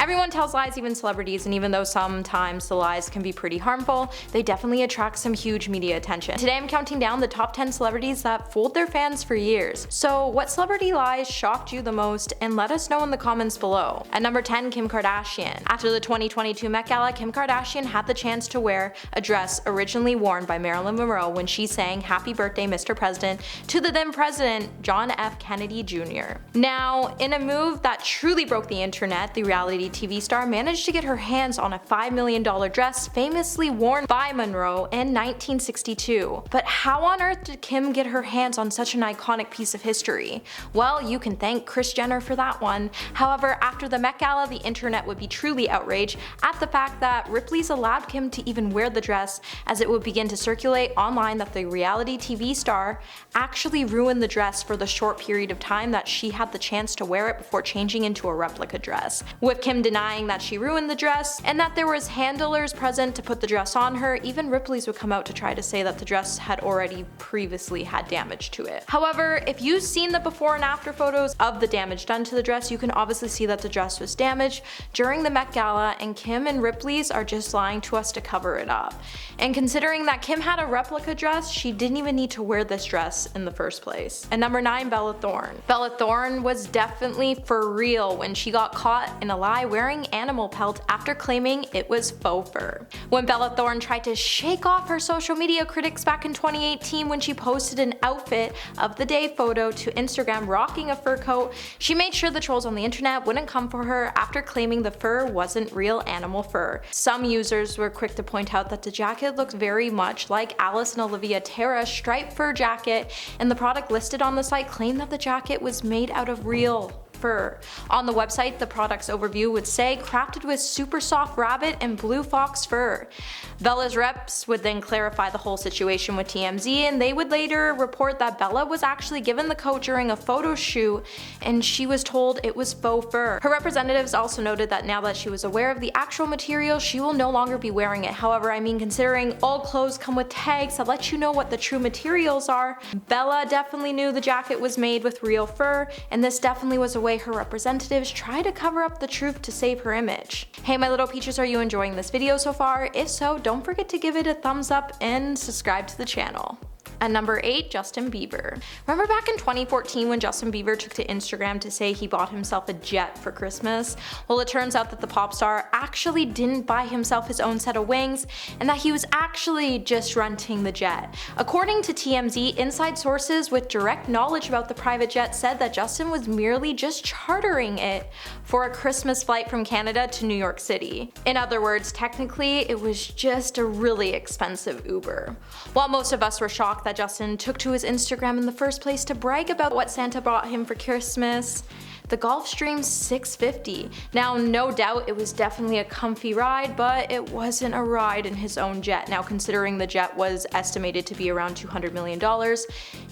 Everyone tells lies, even celebrities, and even though sometimes the lies can be pretty harmful, they definitely attract some huge media attention. Today I'm counting down the top 10 celebrities that fooled their fans for years. So what celebrity lies shocked you the most, and let us know in the comments below. At number 10, Kim Kardashian. After the 2022 Met Gala, Kim Kardashian had the chance to wear a dress originally worn by Marilyn Monroe when she sang "Happy Birthday, Mr. President" to the then president, John F. Kennedy Jr. Now, in a move that truly broke the internet, the reality TV star managed to get her hands on a $5 million dress famously worn by Monroe in 1962. But how on earth did Kim get her hands on such an iconic piece of history? Well, you can thank Kris Jenner for that one. However, after the Met Gala, the internet would be truly outraged at the fact that Ripley's allowed Kim to even wear the dress, as it would begin to circulate online that the reality TV star actually ruined the dress for the short period of time that she had the chance to wear it before changing into a replica dress, with Kim denying that she ruined the dress and that there was handlers present to put the dress on her. Even Ripley's would come out to try to say that the dress had already previously had damage to it. However, if you've seen the before and after photos of the damage done to the dress, you can obviously see that the dress was damaged during the Met Gala, and Kim and Ripley's are just lying to us to cover it up. And considering that Kim had a replica dress, she didn't even need to wear this dress in the first place. And number 9, Bella Thorne. Bella Thorne was definitely for real when she got caught in a lie wearing animal pelt after claiming it was faux fur. When Bella Thorne tried to shake off her social media critics back in 2018 when she posted an outfit of the day photo to Instagram rocking a fur coat, she made sure the trolls on the internet wouldn't come for her after claiming the fur wasn't real animal fur. Some users were quick to point out that the jacket looked very much like Alice and Olivia Tara's striped fur jacket, and the product listed on the site claimed that the jacket was made out of real fur. On the website, the product's overview would say crafted with super soft rabbit and blue fox fur. Bella's reps would then clarify the whole situation with TMZ, and they would later report that Bella was actually given the coat during a photo shoot and she was told it was faux fur. Her representatives also noted that now that she was aware of the actual material, she will no longer be wearing it. However, I mean, considering all clothes come with tags that let you know what the true materials are, Bella definitely knew the jacket was made with real fur, and this definitely was a way her representatives try to cover up the truth to save her image. Hey my little peaches, are you enjoying this video so far? If so, don't forget to give it a thumbs up and subscribe to the channel. At number 8, Justin Bieber. Remember back in 2014 when Justin Bieber took to Instagram to say he bought himself a jet for Christmas? Well, it turns out that the pop star actually didn't buy himself his own set of wings, and that he was actually just renting the jet. According to TMZ, inside sources with direct knowledge about the private jet said that Justin was merely just chartering it for a Christmas flight from Canada to New York City. In other words, technically it was just a really expensive Uber. While most of us were shocked that Justin took to his Instagram in the first place to brag about what Santa brought him for Christmas, the Gulfstream 650. Now, no doubt it was definitely a comfy ride, but it wasn't a ride in his own jet. Now, considering the jet was estimated to be around $200 million,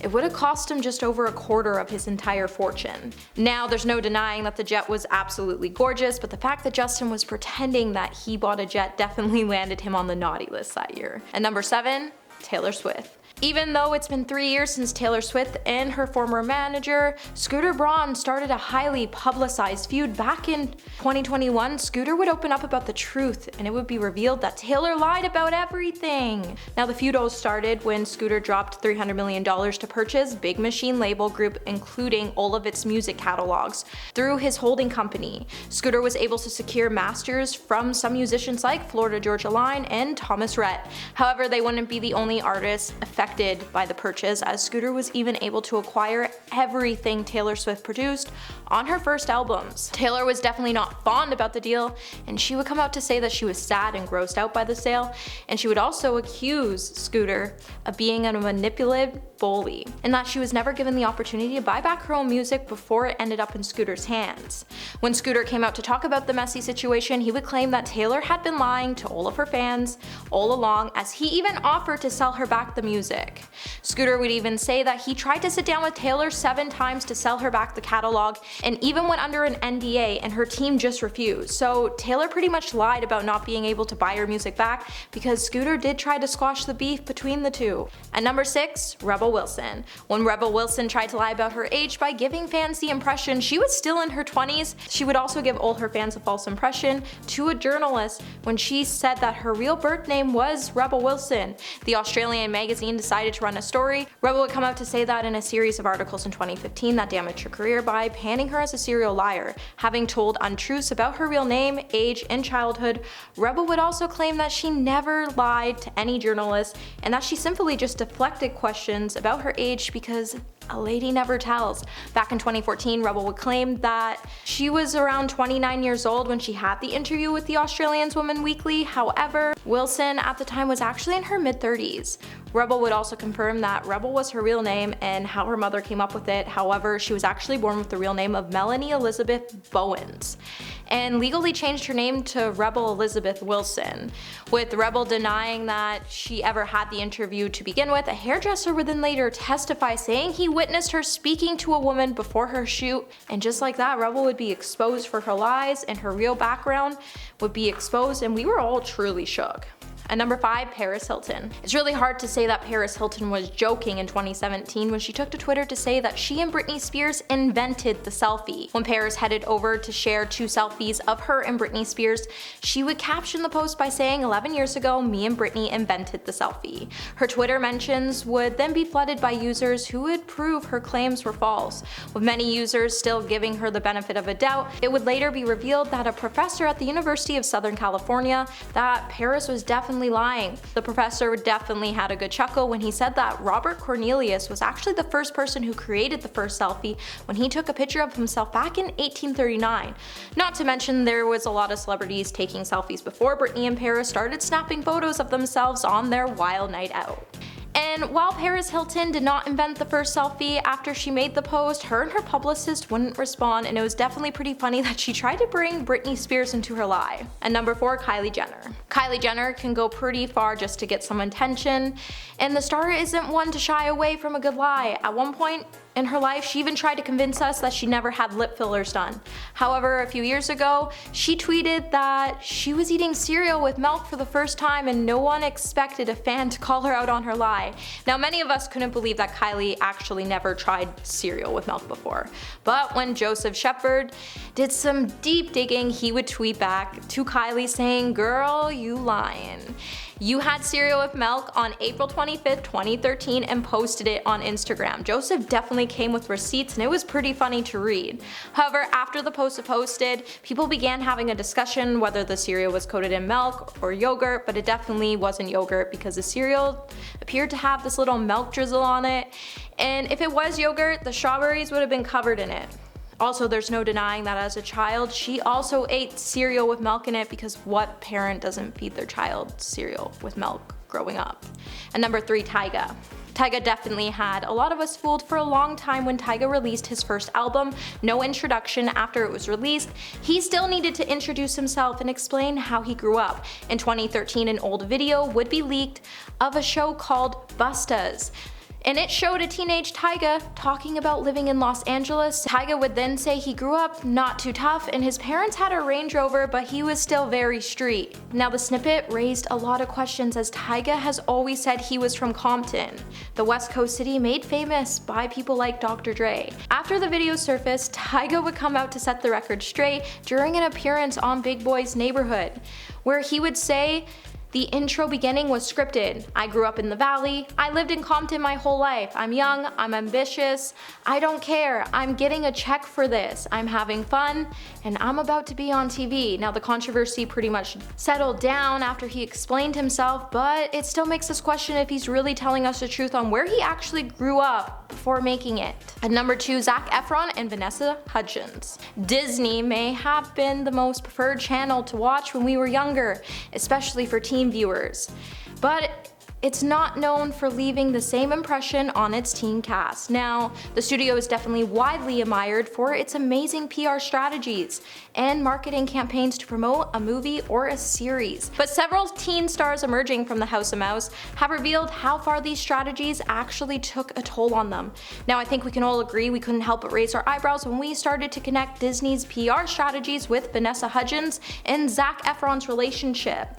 it would have cost him just over a quarter of his entire fortune. Now, there's no denying that the jet was absolutely gorgeous, but the fact that Justin was pretending that he bought a jet definitely landed him on the naughty list that year. At number 7, Taylor Swift. Even though it's been 3 years since Taylor Swift and her former manager, Scooter Braun, started a highly publicized feud back in 2021, Scooter would open up about the truth and it would be revealed that Taylor lied about everything. Now, the feud all started when Scooter dropped $300 million to purchase Big Machine label group, including all of its music catalogs, through his holding company. Scooter was able to secure masters from some musicians like Florida Georgia Line and Thomas Rhett. However, they wouldn't be the only artists affected by the purchase, as Scooter was even able to acquire everything Taylor Swift produced on her first albums. Taylor was definitely not fond about the deal, and she would come out to say that she was sad and grossed out by the sale, and she would also accuse Scooter of being a manipulative bully, and that she was never given the opportunity to buy back her own music before it ended up in Scooter's hands. When Scooter came out to talk about the messy situation, he would claim that Taylor had been lying to all of her fans all along, as he even offered to sell her back the music. music. Scooter would even say that he tried to sit down with Taylor 7 times to sell her back the catalog and even went under an NDA, and her team just refused. So Taylor pretty much lied about not being able to buy her music back because Scooter did try to squash the beef between the two. At number 6, Rebel Wilson. When Rebel Wilson tried to lie about her age by giving fans the impression she was still in her 20s, she would also give all her fans a false impression to a journalist when she said that her real birth name was Rebel Wilson. The Australian magazine decided to run a story. Rebel would come out to say that in a series of articles in 2015 that damaged her career by panning her as a serial liar. Having told untruths about her real name, age, and childhood, Rebel would also claim that she never lied to any journalist and that she simply just deflected questions about her age because a lady never tells. Back in 2014, Rebel would claim that she was around 29 years old when she had the interview with the Australian's Woman Weekly. However, Wilson at the time was actually in her mid-30s. Rebel would also confirm that Rebel was her real name and how her mother came up with it. However, she was actually born with the real name of Melanie Elizabeth Bowens and legally changed her name to Rebel Elizabeth Wilson. With Rebel denying that she ever had the interview to begin with, a hairdresser would then later testify saying he witnessed her speaking to a woman before her shoot, and just like that, Rebel would be exposed for her lies and her real background would be exposed, and we were all truly shook. At number 5, Paris Hilton. It's really hard to say that Paris Hilton was joking in 2017 when she took to Twitter to say that she and Britney Spears invented the selfie. When Paris headed over to share 2 selfies of her and Britney Spears, she would caption the post by saying, 11 years ago, me and Britney invented the selfie. Her Twitter mentions would then be flooded by users who would prove her claims were false. With many users still giving her the benefit of a doubt, it would later be revealed that a professor at the University of Southern California that Paris was definitely lying. The professor definitely had a good chuckle when he said that Robert Cornelius was actually the first person who created the first selfie when he took a picture of himself back in 1839. Not to mention there was a lot of celebrities taking selfies before Britney and Paris started snapping photos of themselves on their wild night out. And while Paris Hilton did not invent the first selfie, after she made the post, her and her publicist wouldn't respond, and it was definitely pretty funny that she tried to bring Britney Spears into her lie. And number 4, Kylie Jenner. Kylie Jenner can go pretty far just to get some attention, and the star isn't one to shy away from a good lie. At one point in her life, she even tried to convince us that she never had lip fillers done. However, a few years ago, she tweeted that she was eating cereal with milk for the first time and no one expected a fan to call her out on her lie. Now, many of us couldn't believe that Kylie actually never tried cereal with milk before. But when Joseph Shepard did some deep digging, he would tweet back to Kylie saying, "Girl, you lying. You had cereal with milk on April 25th, 2013 and posted it on Instagram." Joseph definitely came with receipts and it was pretty funny to read. However, after the post was posted, people began having a discussion whether the cereal was coated in milk or yogurt, but it definitely wasn't yogurt because the cereal appeared to have this little milk drizzle on it. And if it was yogurt, the strawberries would have been covered in it. Also, there's no denying that as a child, she also ate cereal with milk in it because what parent doesn't feed their child cereal with milk growing up? And number 3, Tyga. Tyga definitely had a lot of us fooled for a long time when Tyga released his first album, No Introduction. After it was released, he still needed to introduce himself and explain how he grew up. In 2013, an old video would be leaked of a show called Bustas, and it showed a teenage Tyga talking about living in Los Angeles. Tyga would then say he grew up not too tough and his parents had a Range Rover, but he was still very street. Now, the snippet raised a lot of questions as Tyga has always said he was from Compton, the West Coast city made famous by people like Dr. Dre. After the video surfaced, Tyga would come out to set the record straight during an appearance on Big Boy's Neighborhood, where he would say, "The intro beginning was scripted. I grew up in the Valley. I lived in Compton my whole life. I'm young, I'm ambitious. I don't care. I'm getting a check for this. I'm having fun, and I'm about to be on TV." Now, the controversy pretty much settled down after he explained himself, but it still makes us question if he's really telling us the truth on where he actually grew up before making it. At number 2, Zac Efron and Vanessa Hudgens. Disney may have been the most preferred channel to watch when we were younger, especially for teen viewers. But it's not known for leaving the same impression on its teen cast. Now, the studio is definitely widely admired for its amazing PR strategies and marketing campaigns to promote a movie or a series. But several teen stars emerging from the House of Mouse have revealed how far these strategies actually took a toll on them. Now, I think we can all agree we couldn't help but raise our eyebrows when we started to connect Disney's PR strategies with Vanessa Hudgens and Zac Efron's relationship.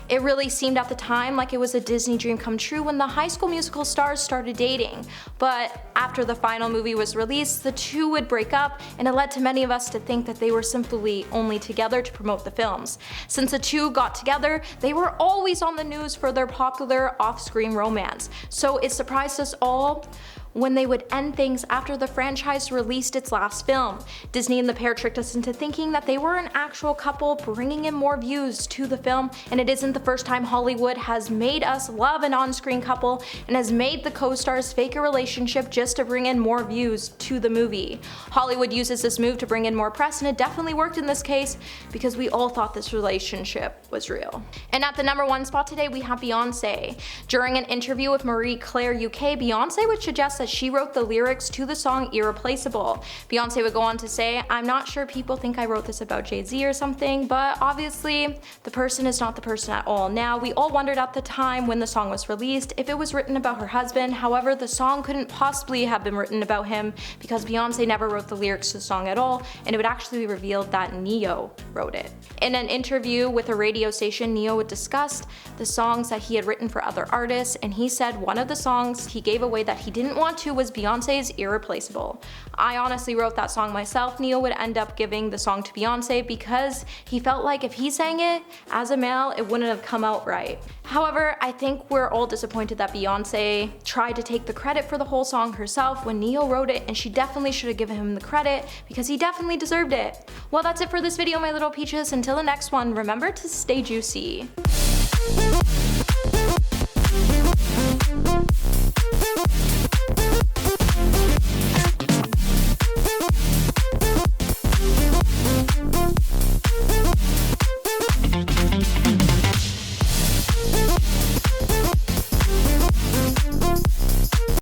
It really seemed at the time like it was a Disney dream come true when the High School Musical stars started dating. But after the final movie was released, the two would break up, and it led to many of us to think that they were simply only together to promote the films. Since the two got together, they were always on the news for their popular off-screen romance. So it surprised us all when they would end things after the franchise released its last film. Disney and the pair tricked us into thinking that they were an actual couple, bringing in more views to the film, and it isn't the first time Hollywood has made us love an on-screen couple and has made the co-stars fake a relationship just to bring in more views to the movie. Hollywood uses this move to bring in more press, and it definitely worked in this case because we all thought this relationship was real. And at the #1 spot today, we have Beyonce. During an interview with Marie Claire UK, Beyonce would suggest that she wrote the lyrics to the song Irreplaceable. Beyonce would go on to say, "I'm not sure people think I wrote this about Jay-Z or something, but obviously the person is not the person at all." Now, we all wondered at the time when the song was released if it was written about her husband. However, the song couldn't possibly have been written about him because Beyonce never wrote the lyrics to the song at all, and it would actually be revealed that Ne-Yo wrote it. In an interview with a radio station, Ne-Yo would discuss the songs that he had written for other artists, and he said one of the songs he gave away that he didn't want to was Beyonce's Irreplaceable. "I honestly wrote that song myself." Ne-Yo would end up giving the song to Beyonce because he felt like if he sang it as a male, it wouldn't have come out right. However, I think we're all disappointed that Beyonce tried to take the credit for the whole song herself when Ne-Yo wrote it, and she definitely should have given him the credit because he definitely deserved it. Well, that's it for this video, my little peaches. Until the next one, remember to stay juicy.